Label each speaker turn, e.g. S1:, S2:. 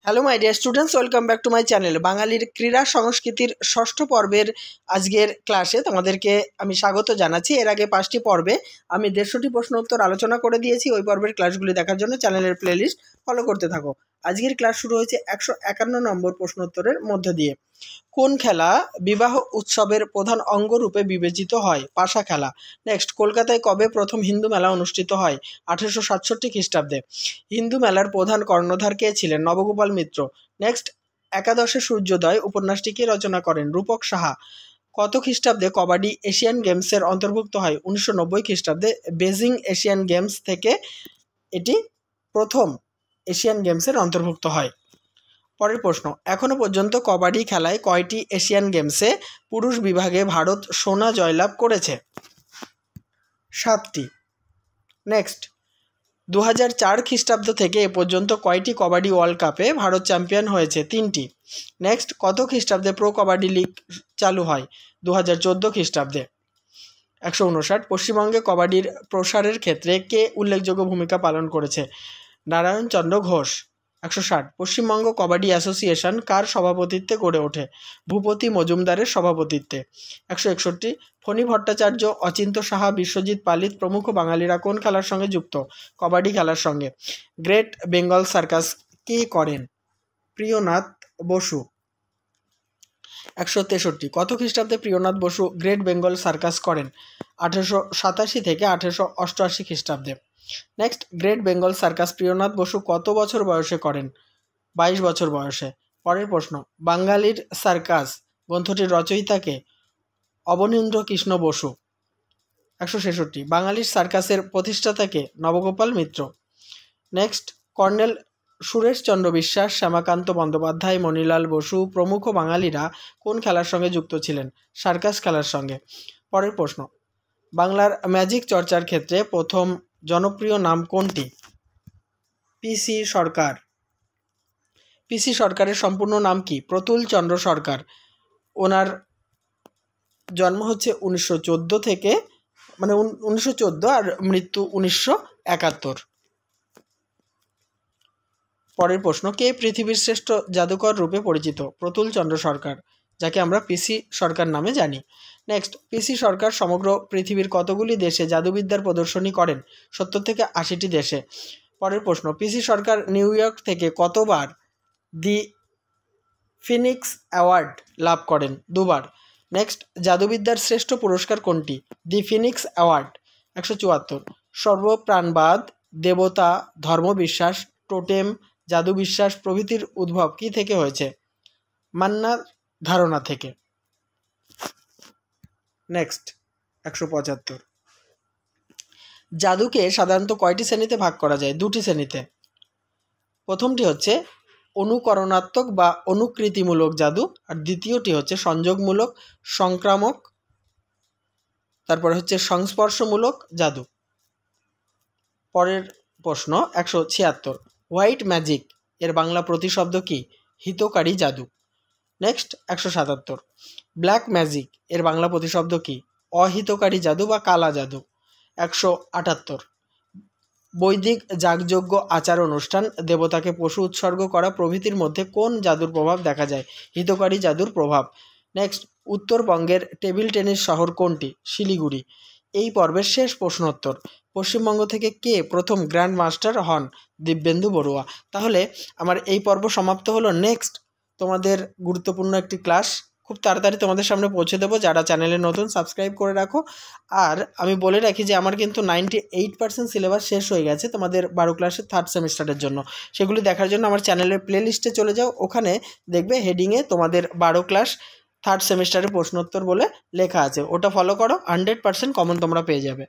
S1: Hello my dear students, welcome back to my channel. বাঙালির ক্রীড়া সংস্কৃতির ষষ্ঠ পর্বের আজকের ক্লাসে তোমাদেরকে আমি স্বাগত জানাচ্ছি। এর আগে 5টি পর্বে আমি 150টি প্রশ্ন উত্তর আলোচনা করে দিয়েছি। ওই পর্বের ক্লাসগুলি দেখার জন্য চ্যানেলের প্লেলিস্ট ফলো করতে থাকো। আজকের ক্লাস শুরু হয়েছে 151 নম্বর প্রশ্ন উত্তরের মধ্যে দিয়ে। কোন খেলা বিবাহ উৎসবের প্রধান অঙ্গ রূপে বিবেচিত হয়? পাশা খেলা। নেক্সট, কলকাতায় কবে প্রথম হিন্দু মেলা অনুষ্ঠিত হয়? 1867 খ্রিস্টাব্দে। হিন্দু মেলার প্রধান কর্ণধার কে ছিলেন? নবগোপাল মিত্র। নেক্সট, একাদশে সূর্যোদয় উপন্যাসটি কে রচনা করেন? রূপক সাহা। কত খ্রিস্টাব্দে কবাডি এশিয়ান গেমসের অন্তর্ভুক্ত হয়? 1990 খ্রিস্টাব্দে। বেজিং এশিয়ান গেমস থেকে এটি প্রথম এশিয়ান গেমসের অন্তর্ভুক্ত হয়। পরের প্রশ্ন, এখনও পর্যন্ত কবাডি খেলায় কয়টি এশিয়ান গেমসে পুরুষ বিভাগে ভারত সোনা জয়লাভ করেছে? 7টি। নেক্সট, 2004 খ্রিস্টাব্দ থেকে এ পর্যন্ত কয়টি কবাডি ওয়ার্ল্ড কাপে ভারত চ্যাম্পিয়ন হয়েছে? 3টি। নেক্সট, কত খ্রিস্টাব্দে প্রো কবাডি লিগ চালু হয়? 2014 খ্রিস্টাব্দে। 159, পশ্চিমবঙ্গে কবাডির প্রসারের ক্ষেত্রে কে উল্লেখযোগ্য ভূমিকা পালন করেছে? নারায়ণচন্দ্র ঘোষ। 160, পশ্চিমবঙ্গ কবাডি অ্যাসোসিয়েশন কার সভাপতিত্বে গড়ে ওঠে? ভূপতি মজুমদারের সভাপতিত্বে। 161, ফণী ভট্টাচার্য, অচিন্ত্য সাহা, বিশ্বজিৎ পালিত প্রমুখ বাঙালিরা কোন খেলার সঙ্গে যুক্ত? কবাডি খেলার সঙ্গে। গ্রেট বেঙ্গল সার্কাস কে করেন? প্রিয়নাথ বসু। 163, কত খ্রিস্টাব্দে প্রিয়নাথ বসু গ্রেট বেঙ্গল সার্কাস করেন? 1887 থেকে 1888 খ্রিস্টাব্দে। Next, great Bengal circus Priyanath Basu কত বছর বয়সে করেন? 22 বছর বয়সে। পরের প্রশ্ন, বাঙালির সার্কাস গ্রন্থটির রচয়িতাকে? অবনীন্দ্র কৃষ্ণ বসু। 166, বাঙালির সার্কাসের প্রতিষ্ঠাতাকে? নবগোপাল মিত্র। নেক্সট, কর্নেল সুরেশচন্দ্র বিশ্বাস, শ্যামাকান্ত বন্দ্যোপাধ্যায়, মণিলাল বসু প্রমুখ বাঙালিরা কোন খেলার সঙ্গে যুক্ত ছিলেন? সার্কাস খেলার সঙ্গে। পরের প্রশ্ন, বাংলার ম্যাজিক চর্চার ক্ষেত্রে প্রথম জনপ্রিয় নাম কোনটি? পিসি সরকার। পিসি সরকারের সম্পূর্ণ নাম কি? প্রতুল চন্দ্র সরকার। ওনার জন্ম হচ্ছে 1914 থেকে 1914 আর মৃত্যু 1971। পরের প্রশ্ন, কে পৃথিবীর শ্রেষ্ঠ জাদুকর রূপে পরিচিত? প্রতুল চন্দ্র সরকার, যাকে আমরা পিসি সরকার নামে জানি। নেক্সট, পিসি সরকার সমগ্র পৃথিবীর কতগুলি দেশে জাদুবিদ্যার প্রদর্শনী করেন? 70 থেকে 80টি দেশে। পরের প্রশ্ন, পিসি সরকার নিউ ইয়র্ক থেকে কতবার দি ফিনিক্স অ্যাওয়ার্ড লাভ করেন? 2বার। নেক্সট, জাদুবিদ্যার শ্রেষ্ঠ পুরস্কার কোনটি? দি ফিনিক্স অ্যাওয়ার্ড। 174, সর্বপ্রাণবাদ, দেবতা, ধর্মবিশ্বাস, টোটেম, জাদু বিশ্বাস প্রভৃতির উদ্ভব কি থেকে হয়েছে? মান্নার ধারণা থেকে। নেক্সট, 175, জাদুকে সাধারণত কয়টি শ্রেণীতে ভাগ করা যায়? 2টি শ্রেণীতে। প্রথমটি হচ্ছে অনুকরণাত্মক বা অনুকৃতিমূলক জাদু, আর দ্বিতীয়টি হচ্ছে সংযোগমূলক, সংক্রামক, তারপরে হচ্ছে সংস্পর্শমূলক জাদু। পরের প্রশ্ন, 176, হোয়াইট ম্যাজিক এর বাংলা প্রতিশব্দ কি? হিতকারী জাদু। নেক্সট, 177, ব্ল্যাক ম্যাজিক এর বাংলা প্রতিশব্দ কি? অহিতকারী জাদু বা কালা জাদু। 178, বৈদিক যাগযজ্ঞ, আচার অনুষ্ঠান, দেবতাকে পশু উৎসর্গ করা প্রভৃতির মধ্যে কোন জাদুর প্রভাব দেখা যায়? হিতকারী জাদুর প্রভাব। নেক্সট, উত্তরবঙ্গের টেবিল টেনিস শহর কোনটি? শিলিগুড়ি। এই পর্বের শেষ প্রশ্নোত্তর, পশ্চিমবঙ্গ থেকে কে প্রথম গ্র্যান্ড মাস্টার হন? দিব্যেন্দু বড়ুয়া। তাহলে আমার এই পর্ব সমাপ্ত হলো। নেক্সট তোমাদের গুরুত্বপূর্ণ একটি ক্লাস খুব তাড়াতাড়ি তোমাদের সামনে পৌঁছে দেবো। যারা চ্যানেলে নতুন, সাবস্ক্রাইব করে রাখো। আর আমি বলে রাখি যে আমার কিন্তু 98% সিলেবাস শেষ হয়ে গেছে তোমাদের 12 ক্লাসের 3rd সেমিস্টারের জন্য। সেগুলি দেখার জন্য আমার চ্যানেলের প্লেলিস্টে চলে যাও, ওখানে দেখবে হেডিংয়ে তোমাদের 12 ক্লাস 3rd সেমিস্টারের প্রশ্নোত্তর বলে লেখা আছে, ওটা ফলো করো, 100% কমন তোমরা পেয়ে যাবে।